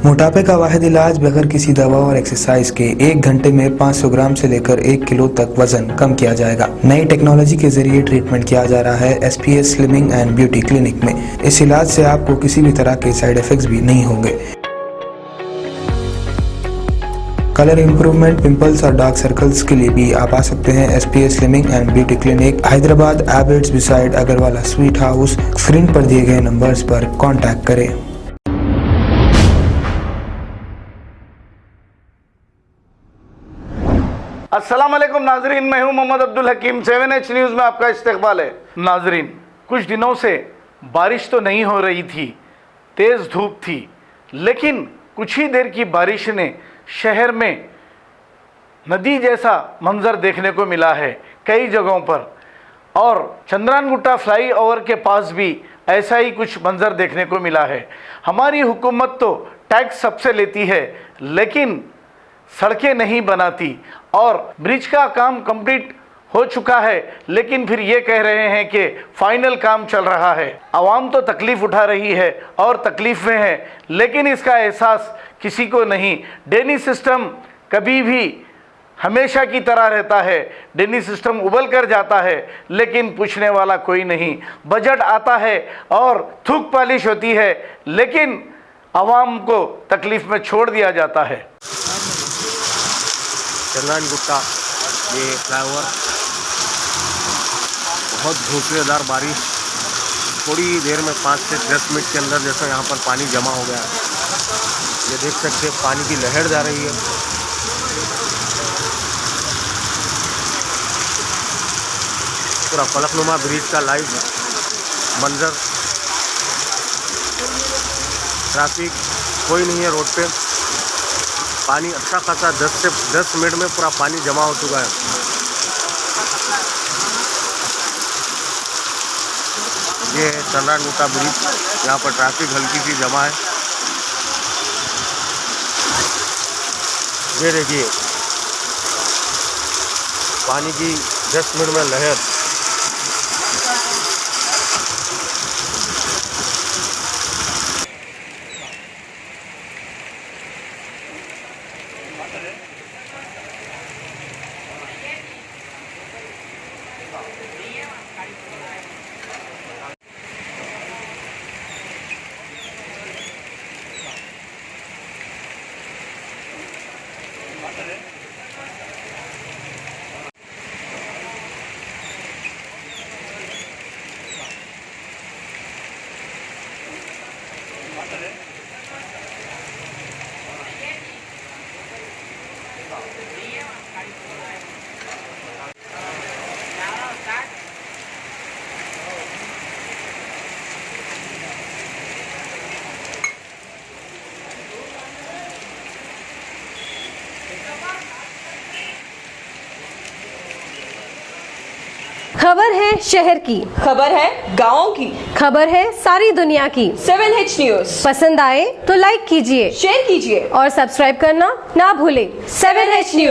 मोटापे का वाहिद इलाज बगैर किसी दवा और एक्सरसाइज के 1 घंटे में 500 ग्राम से लेकर 1 किलो तक वजन कम किया जाएगा। नई टेक्नोलॉजी के जरिए ट्रीटमेंट किया जा रहा है SPS slimming and beauty clinic में। इस इलाज से आपको किसी भी तरह के साइड इफेक्ट्स भी नहीं होंगे। कलर इंप्रूवमेंट, पिंपल्स और डार्क सर्कल्स के लिए भी आप आ सकते हैं SPS slimming and beauty clinic, Hyderabad, एबर्ट्स beside Agarwala sweet house. Screen पर दिए गए नंबर्स पर कॉन्टैक्ट करें। अस्सलाम वालेकुम नाजरीन, मैं हूं मोहम्मद अब्दुल हकीम। 7H न्यूज़ में आपका इस्तकबाल है। नाजरीन, कुछ दिनों से बारिश तो नहीं हो रही थी, तेज़ धूप थी, लेकिन कुछ ही देर की बारिश ने शहर में नदी जैसा मंजर देखने को मिला है कई जगहों पर, और चंद्रानगुट्टा फ्लाईओवर के पास भी ऐसा ही कुछ मंजर देखने को मिला है। हमारी हुकूमत तो टैक्स सबसे लेती है, लेकिन सड़कें नहीं बनाती, और ब्रिज का काम कंप्लीट हो चुका है, लेकिन फिर ये कह रहे हैं कि फाइनल काम चल रहा है। आवाम तो तकलीफ़ उठा रही है और तकलीफ़ में है, लेकिन इसका एहसास किसी को नहीं। ड्रेनेज सिस्टम कभी भी हमेशा की तरह रहता है, ड्रेनेज सिस्टम उबल कर जाता है, लेकिन पूछने वाला कोई नहीं। बजट आता है और थूक पालिश होती है, लेकिन आवाम को तकलीफ़ में छोड़ दिया जाता है। चंद्रानगुट्टा ये फ्लाईओवर, बहुत धूसरेदार बारिश, थोड़ी देर में 5 से 10 मिनट के अंदर जैसा यहाँ पर पानी जमा हो गया। ये देख सकते हैं, पानी की लहर जा रही है। पूरा फलकनुमा ब्रिज का लाइव मंजर। ट्रैफिक कोई नहीं है रोड पे। पानी अच्छा खासा 10 से 10 मिनट में पूरा पानी जमा हो चुका है। ये है चंद्रानगुट्टा ब्रिज, यहाँ पर ट्रैफिक हल्की सी जमा है। ये देखिए, पानी की 10 मिनट में लहर। खबर है शहर की, खबर है गाँव की, खबर है सारी दुनिया की। 7H न्यूज़ पसंद आए तो लाइक कीजिए, शेयर कीजिए और सब्सक्राइब करना ना भूलें। 7H news.